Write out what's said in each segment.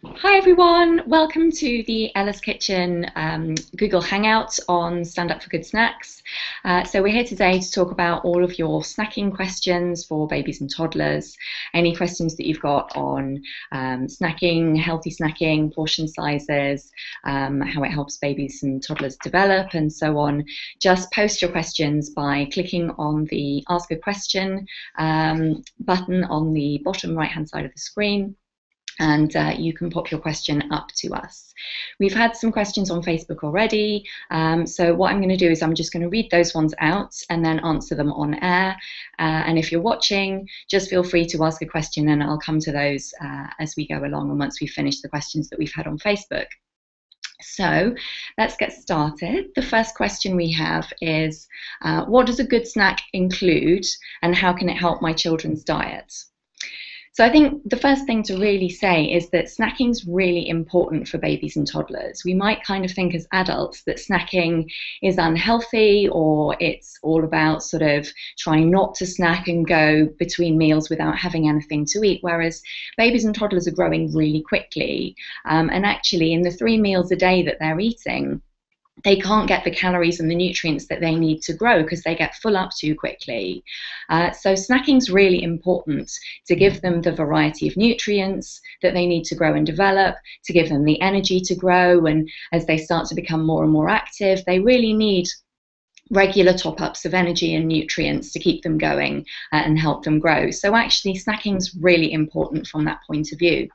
Hi everyone, welcome to the Ella's Kitchen Google Hangout on Stand Up for Good Snacks. So we're here today to talk about all of your snacking questions for babies and toddlers, any questions that you've got on snacking, healthy snacking, portion sizes, how it helps babies and toddlers develop and so on. Just post your questions by clicking on the Ask a Question button on the bottom right hand side of the screen. And you can pop your question up to us. We've had some questions on Facebook already, so what I'm going to do is I'm just going to read those ones out and then answer them on air. And if you're watching, just feel free to ask a question and I'll come to those as we go along and once we finish the questions that we've had on Facebook. So let's get started. The first question we have is, what does a good snack include and how can it help my children's diet? So I think the first thing to really say is that snacking is really important for babies and toddlers. We might kind of think as adults that snacking is unhealthy or it's all about sort of trying not to snack and go between meals without having anything to eat, whereas babies and toddlers are growing really quickly. And actually in the 3 meals a day that they're eating, they can't get the calories and the nutrients that they need to grow because they get full up too quickly. So snacking is really important to give them the variety of nutrients that they need to grow and develop, to give them the energy to grow, and as they start to become more and more active, they really need regular top-ups of energy and nutrients to keep them going and help them grow. So actually snacking is really important from that point of view.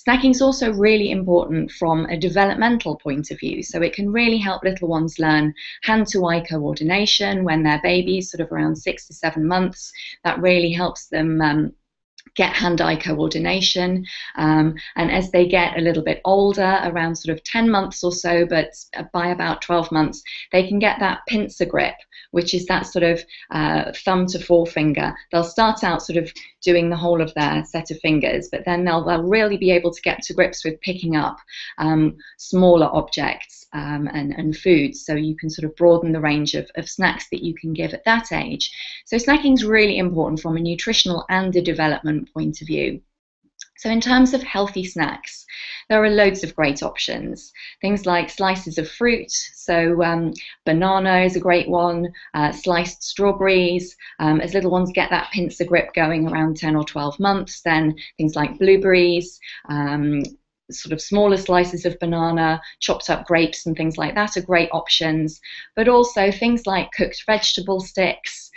Snacking is also really important from a developmental point of view. So it can really help little ones learn hand-to-eye coordination when they're babies, sort of around 6 to 7 months. That really helps them get hand-eye coordination. And as they get a little bit older, around sort of 10 months or so, but by about 12 months, they can get that pincer grip, which is that sort of thumb to forefinger. They'll start out sort of doing the whole of their set of fingers, but then they'll really be able to get to grips with picking up smaller objects and foods. So you can sort of broaden the range of snacks that you can give at that age. So snacking is really important from a nutritional and a development point of view. So in terms of healthy snacks, there are loads of great options. Things like slices of fruit, so banana is a great one, sliced strawberries. As little ones get that pincer grip going around 10 or 12 months, then things like blueberries, sort of smaller slices of banana, chopped up grapes and things like that are great options, but also things like cooked vegetable sticks,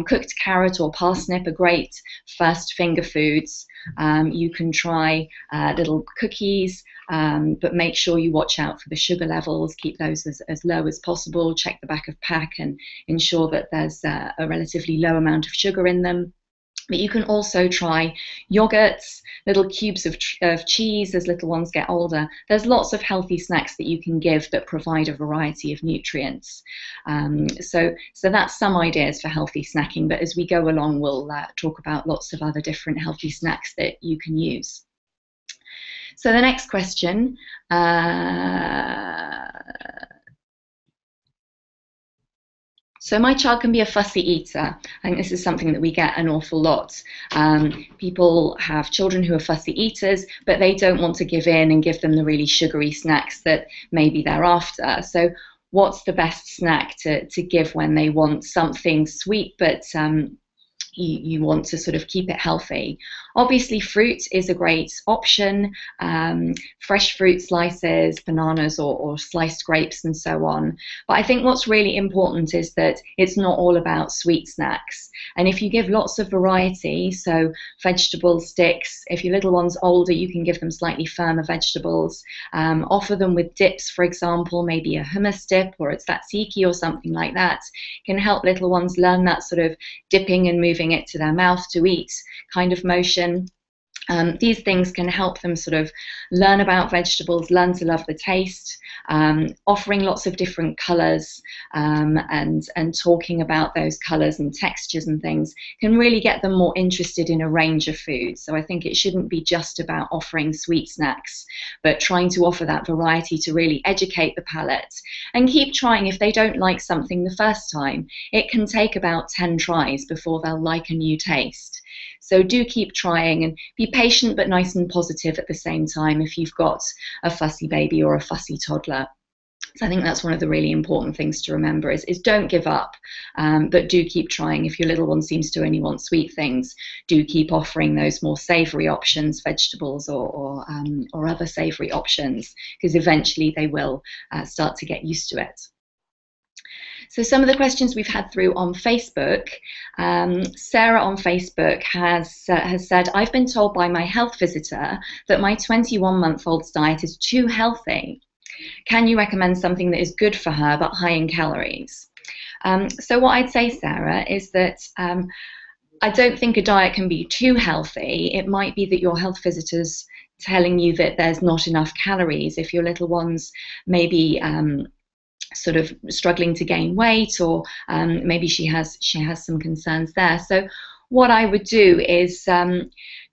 cooked carrot or parsnip are great first finger foods. You can try little cookies, but make sure you watch out for the sugar levels, keep those as low as possible, check the back of pack and ensure that there's a relatively low amount of sugar in them. But you can also try yogurts, little cubes of cheese as little ones get older. There's lots of healthy snacks that you can give that provide a variety of nutrients. So that's some ideas for healthy snacking, but as we go along, we'll talk about lots of other different healthy snacks that you can use. So the next question, so my child can be a fussy eater. I think this is something that we get an awful lot. People have children who are fussy eaters, but they don't want to give in and give them the really sugary snacks that maybe they're after. So what's the best snack to give when they want something sweet, but you want to sort of keep it healthy? Obviously fruit is a great option, fresh fruit slices, bananas or sliced grapes and so on. But I think what's really important is that it's not all about sweet snacks. And if you give lots of variety, so vegetable sticks, if your little one's older, you can give them slightly firmer vegetables. Offer them with dips, for example, maybe a hummus dip or a tzatziki or something like that. Can help little ones learn that sort of dipping and moving it to their mouth to eat kind of motion. These things can help them sort of learn about vegetables, learn to love the taste. offering lots of different colours and talking about those colours and textures and things can really get them more interested in a range of foods. So I think it shouldn't be just about offering sweet snacks, but trying to offer that variety to really educate the palate, and keep trying. If they don't like something the first time, it can take about 10 tries before they'll like a new taste. So do keep trying and be patient but nice and positive at the same time if you've got a fussy baby or a fussy toddler. So I think that's one of the really important things to remember is don't give up, but do keep trying. If your little one seems to only want sweet things, do keep offering those more savoury options, vegetables or other savoury options, because eventually they will start to get used to it. So some of the questions we've had through on Facebook, Sarah on Facebook has said, I've been told by my health visitor that my 21-month-old's diet is too healthy. Can you recommend something that is good for her but high in calories? So what I'd say, Sarah, is that I don't think a diet can be too healthy. It might be that your health visitor's telling you that there's not enough calories. If your little one's maybe sort of struggling to gain weight, or maybe she has some concerns there. So what I would do is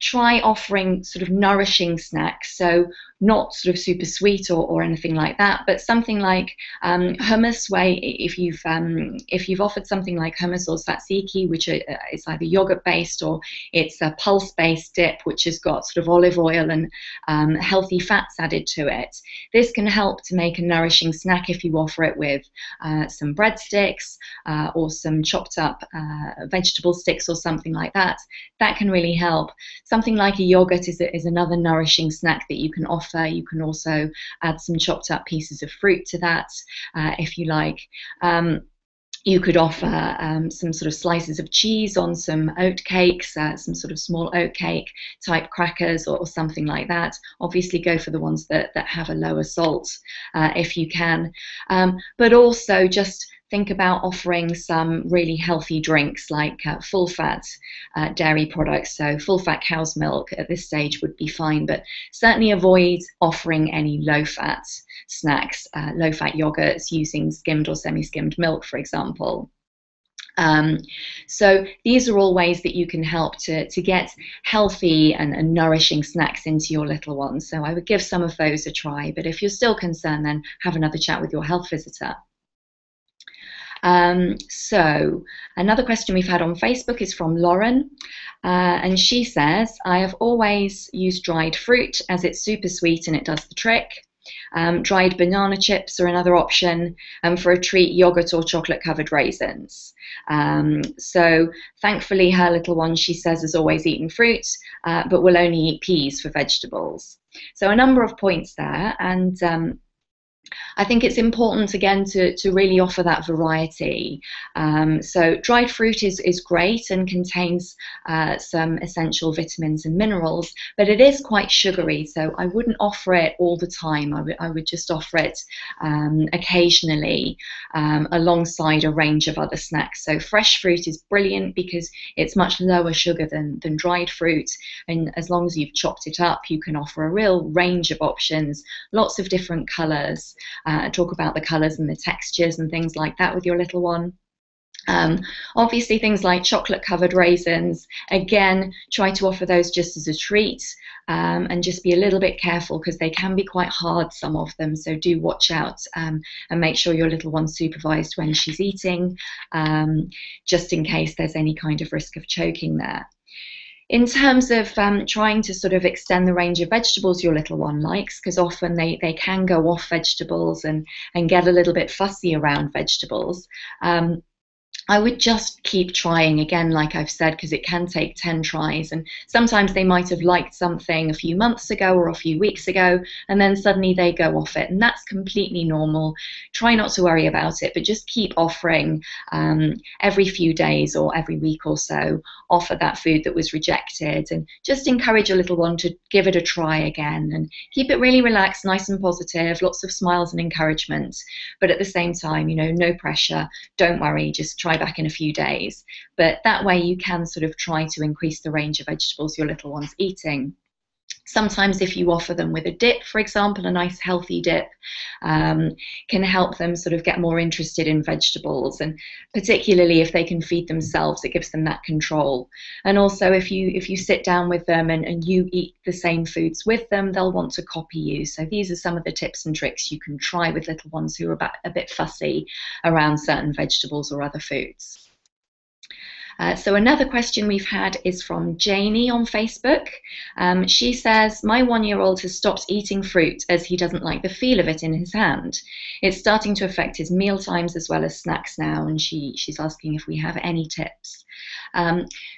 try offering sort of nourishing snacks, so not sort of super sweet or anything like that, but something like hummus, where if you've offered something like hummus or tzatziki, which is either yogurt based or it's a pulse based dip which has got sort of olive oil and healthy fats added to it. This can help to make a nourishing snack if you offer it with some breadsticks or some chopped up vegetable sticks or something like that. That can really help. Something like a yogurt is another nourishing snack that you can offer. You can also add some chopped up pieces of fruit to that if you like. You could offer some sort of slices of cheese on some oat cakes, some sort of small oat cake type crackers or something like that. Obviously go for the ones that have a lower salt if you can. But also just think about offering some really healthy drinks like full-fat dairy products. So full-fat cow's milk at this stage would be fine, but certainly avoid offering any low-fat snacks, low-fat yogurts using skimmed or semi-skimmed milk, for example. So these are all ways that you can help to get healthy and nourishing snacks into your little ones. So I would give some of those a try, but if you're still concerned, then have another chat with your health visitor. So another question we've had on Facebook is from Lauren, and she says, I have always used dried fruit as it's super sweet and it does the trick. Dried banana chips are another option, for a treat, yogurt or chocolate covered raisins. So thankfully her little one, she says, has always eaten fruit, but will only eat peas for vegetables. So a number of points there, and I think it's important again to really offer that variety. So dried fruit is great and contains some essential vitamins and minerals, but it is quite sugary, so I wouldn't offer it all the time. I would just offer it occasionally alongside a range of other snacks. So fresh fruit is brilliant because it's much lower sugar than dried fruit, and as long as you've chopped it up, you can offer a real range of options, lots of different colours. Talk about the colours and the textures and things like that with your little one. Obviously things like chocolate covered raisins, again, try to offer those just as a treat, and just be a little bit careful because they can be quite hard, some of them, so do watch out and make sure your little one's supervised when she's eating, just in case there's any kind of risk of choking there. In terms of trying to sort of extend the range of vegetables your little one likes, because often they can go off vegetables and get a little bit fussy around vegetables, I would just keep trying, again, like I've said, because it can take 10 tries, and sometimes they might have liked something a few months ago or a few weeks ago, and then suddenly they go off it, and that's completely normal. Try not to worry about it, but just keep offering every few days or every week or so, offer that food that was rejected, and just encourage your little one to give it a try again, and keep it really relaxed, nice and positive, lots of smiles and encouragement, but at the same time, you know, no pressure, don't worry, just try back in a few days. But that way you can sort of try to increase the range of vegetables your little one's eating. Sometimes if you offer them with a dip, for example, a nice healthy dip, can help them sort of get more interested in vegetables, and particularly if they can feed themselves, it gives them that control. And also if you sit down with them and you eat the same foods with them, they'll want to copy you. So these are some of the tips and tricks you can try with little ones who are a bit fussy around certain vegetables or other foods. So another question we've had is from Janie on Facebook. She says, my 1-year-old has stopped eating fruit as he doesn't like the feel of it in his hand. It's starting to affect his meal times as well as snacks now, and she's asking if we have any tips.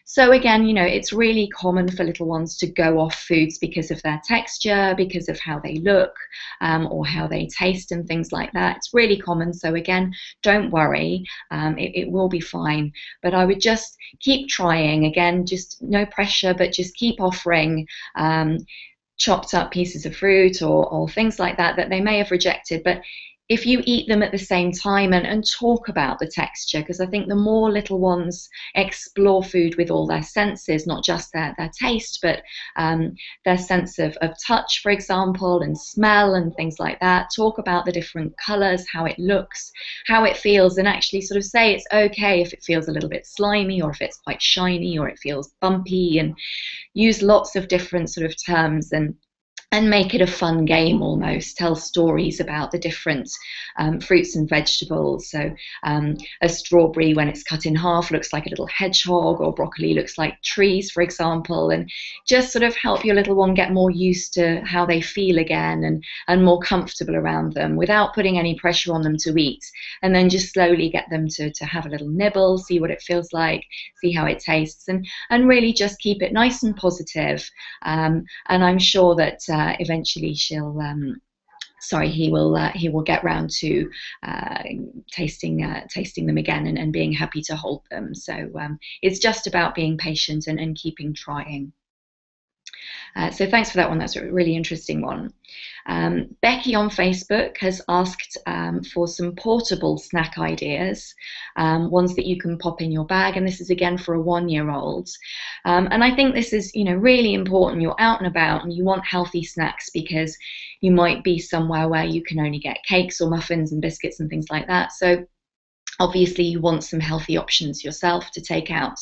So again, you know, it's really common for little ones to go off foods because of their texture, because of how they look, or how they taste and things like that. It's really common. So again, don't worry, it will be fine. But I would just keep trying. Again, just no pressure, but just keep offering chopped up pieces of fruit or things like that that they may have rejected. But if you eat them at the same time and talk about the texture, because I think the more little ones explore food with all their senses, not just their taste, but their sense of touch, for example, and smell and things like that, talk about the different colours, how it looks, how it feels, and actually sort of say it's okay if it feels a little bit slimy, or if it's quite shiny, or it feels bumpy, and use lots of different sort of terms and make it a fun game almost. Tell stories about the different fruits and vegetables. So a strawberry, when it's cut in half, looks like a little hedgehog, or broccoli looks like trees, for example, and just sort of help your little one get more used to how they feel again, and more comfortable around them without putting any pressure on them to eat. And then just slowly get them to have a little nibble, see what it feels like, see how it tastes, and really just keep it nice and positive. And I'm sure that eventually he will get round to tasting them again and being happy to hold them. So it's just about being patient and keeping trying. So thanks for that one. That's a really interesting one. Becky on Facebook has asked for some portable snack ideas, ones that you can pop in your bag, and this is again for a 1-year-old. And I think this is, you know, really important. You're out and about and you want healthy snacks, because you might be somewhere where you can only get cakes or muffins and biscuits and things like that. So obviously you want some healthy options yourself to take out.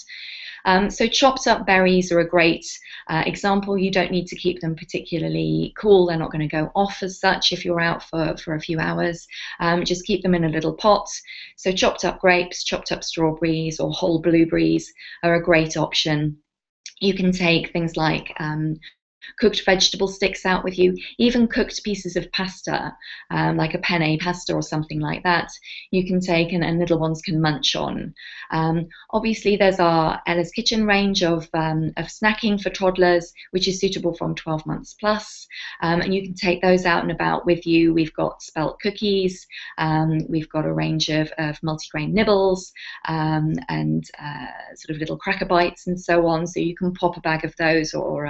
So chopped up berries are a great example. You don't need to keep them particularly cool. They're not going to go off as such if you're out for a few hours. Just keep them in a little pot. So chopped up grapes, chopped up strawberries, or whole blueberries are a great option. You can take things like cooked vegetable sticks out with you, even cooked pieces of pasta, like a penne pasta or something like that, you can take and little ones can munch on. Obviously, there's our Ella's Kitchen range of snacking for toddlers, which is suitable from 12 months plus, and you can take those out and about with you. We've got spelt cookies, we've got a range of multigrain nibbles, and sort of little cracker bites and so on, so you can pop a bag of those or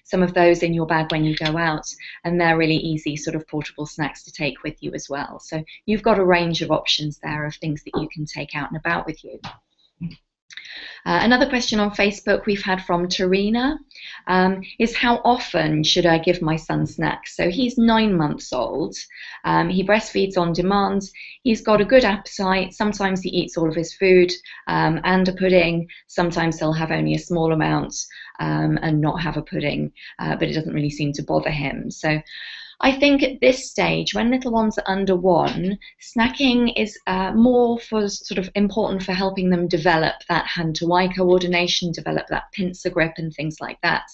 some of those in your bag when you go out, and they're really easy sort of portable snacks to take with you as well. So you've got a range of options there of things that you can take out and about with you. Another question on Facebook we've had from Tarina is, how often should I give my son snacks? So he's 9 months old. He breastfeeds on demand. He's got a good appetite. Sometimes he eats all of his food and a pudding. Sometimes he'll have only a small amount and not have a pudding, but it doesn't really seem to bother him. So I think at this stage, when little ones are under 1, snacking is more for sort of important for helping them develop that hand-to-eye coordination, develop that pincer grip and things like that.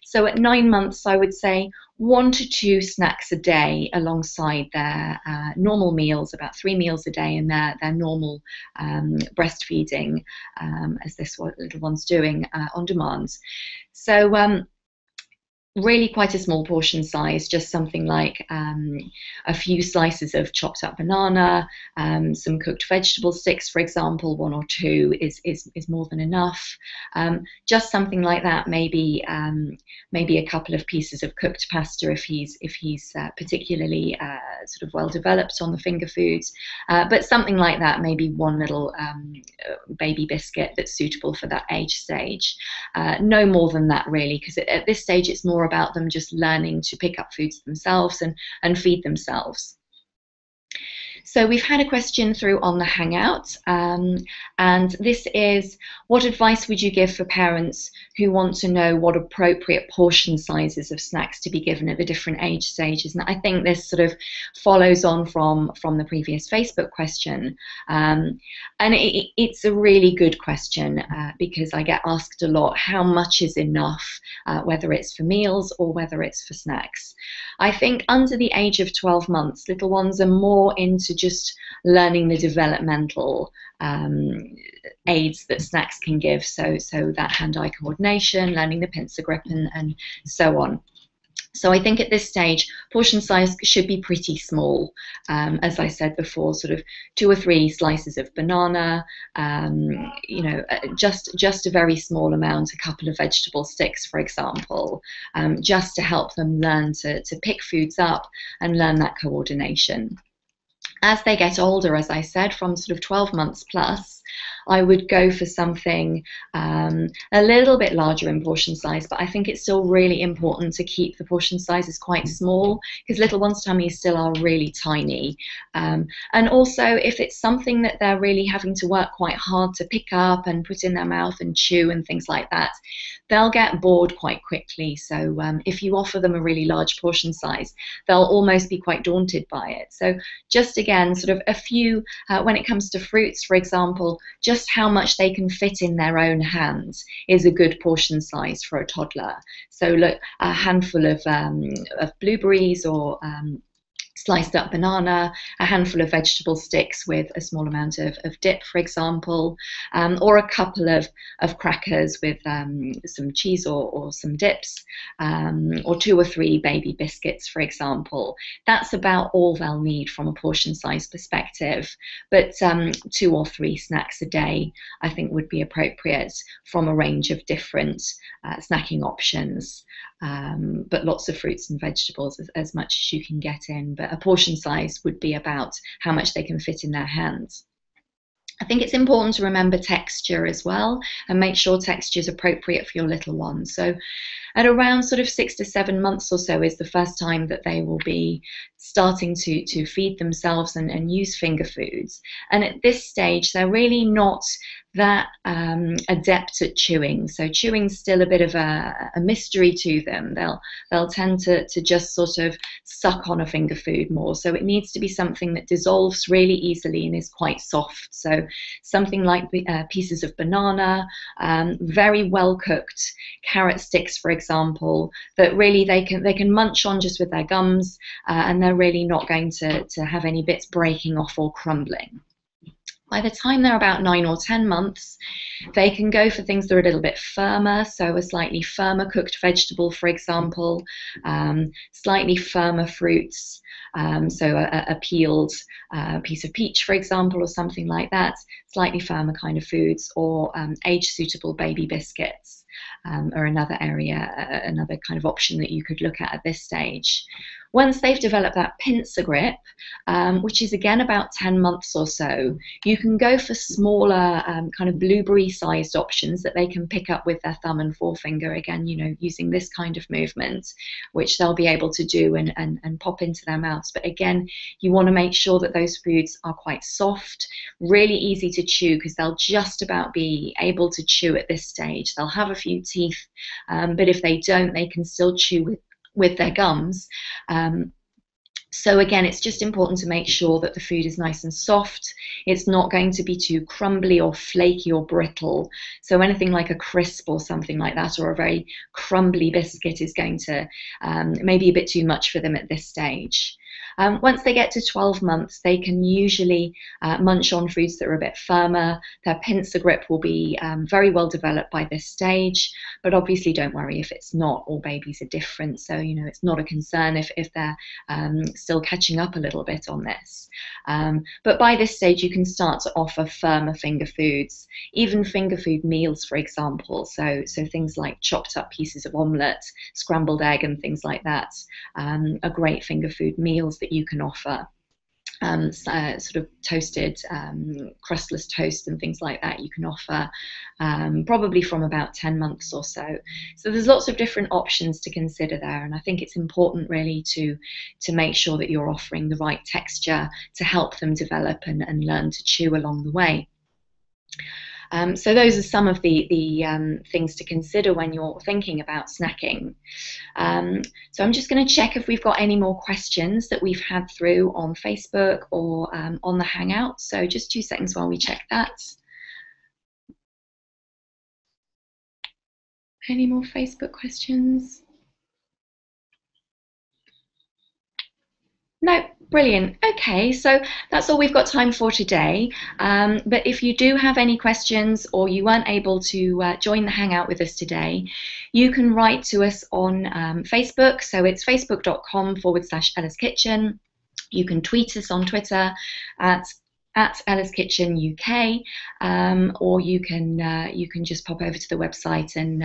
So at 9 months, I would say 1 to 2 snacks a day alongside their normal meals, about 3 meals a day, and their normal breastfeeding, as this little one's doing on demand. So really quite a small portion size, just something like a few slices of chopped up banana, some cooked vegetable sticks, for example, one or two is more than enough. Just something like that, maybe maybe a couple of pieces of cooked pasta if he's particularly sort of well developed on the finger foods, but something like that, maybe one little baby biscuit that's suitable for that age stage. No more than that really, because at this stage it's more about them just learning to pick up foods themselves and feed themselves. So we've had a question through on the Hangout, and this is, what advice would you give for parents who want to know what appropriate portion sizes of snacks to be given at the different age stages? And I think this sort of follows on from the previous Facebook question, and it's a really good question because I get asked a lot, how much is enough, whether it's for meals or whether it's for snacks. I think under the age of 12 months, little ones are more into just learning the developmental aids that snacks can give, so that hand-eye coordination, learning the pincer grip, and so on. So I think at this stage, portion size should be pretty small. As I said before, sort of 2 or 3 slices of banana, you know, just a very small amount, a couple of vegetable sticks, for example, just to help them learn to pick foods up and learn that coordination. As they get older, as I said, from sort of 12 months plus, I would go for something a little bit larger in portion size, but I think it's still really important to keep the portion sizes quite small because little ones' tummies still are really tiny. And also, if it's something that they're really having to work quite hard to pick up and put in their mouth and chew and things like that, they'll get bored quite quickly. So if you offer them a really large portion size, they'll almost be quite daunted by it. So just again, sort of a few, when it comes to fruits, for example, just how much they can fit in their own hands is a good portion size for a toddler. So look, a handful of blueberries or sliced up banana, a handful of vegetable sticks with a small amount of dip, for example, or a couple of crackers with some cheese or some dips, or 2 or 3 baby biscuits, for example. That's about all they'll need from a portion size perspective, but 2 or 3 snacks a day I think would be appropriate from a range of different snacking options. But lots of fruits and vegetables as much as you can get in, but a portion size would be about how much they can fit in their hands. I think it's important to remember texture as well and make sure texture is appropriate for your little one. So at around sort of 6 to 7 months or so is the first time that they will be starting to feed themselves and use finger foods. And at this stage, they're really not that adept at chewing. So chewing's still a bit of a mystery to them. They'll tend to just sort of suck on a finger food more. So it needs to be something that dissolves really easily and is quite soft. So something like pieces of banana, very well cooked carrot sticks, for example, that really they can munch on just with their gums, and they're really not going to have any bits breaking off or crumbling. By the time they're about 9 or 10 months, they can go for things that are a little bit firmer, so a slightly firmer cooked vegetable, for example, slightly firmer fruits, so a peeled piece of peach, for example, or something like that, slightly firmer kind of foods, or age-suitable baby biscuits. Or another area, another kind of option that you could look at this stage. Once they've developed that pincer grip, which is again about 10 months or so, you can go for smaller kind of blueberry-sized options that they can pick up with their thumb and forefinger, again, you know, using this kind of movement, which they'll be able to do and pop into their mouths. But again, you want to make sure that those foods are quite soft, really easy to chew, because they'll just about be able to chew at this stage. They'll have a few teeth, but if they don't, they can still chew with their gums. So again, it's just important to make sure that the food is nice and soft. It's not going to be too crumbly or flaky or brittle. So anything like a crisp or something like that, or a very crumbly biscuit, is going to maybe a bit too much for them at this stage. Once they get to 12 months, they can usually munch on foods that are a bit firmer. Their pincer grip will be very well developed by this stage, but obviously don't worry if it's not. All babies are different, so it's not a concern if they're still catching up a little bit on this. But by this stage, you can start to offer firmer finger foods, even finger food meals, for example. So things like chopped up pieces of omelette, scrambled egg, and things like that are great finger food meals that you can offer. Sort of toasted crustless toast and things like that you can offer probably from about 10 months or so. So there's lots of different options to consider there, and I think it's important really to make sure that you're offering the right texture to help them develop and learn to chew along the way. So those are some of the things to consider when you're thinking about snacking. So I'm just going to check if we've got any more questions that we've had through on Facebook or on the Hangout. So just 2 seconds while we check that. Any more Facebook questions? No, brilliant. Okay, so that's all we've got time for today. But if you do have any questions or you weren't able to join the Hangout with us today, you can write to us on Facebook. So it's facebook.com/Ella's Kitchen. You can tweet us on Twitter at Ella's Kitchen UK, or you can just pop over to the website and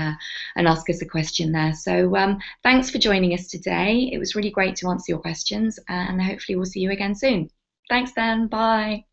ask us a question there. So thanks for joining us today. It was really great to answer your questions, and hopefully we'll see you again soon. Thanks then. Bye.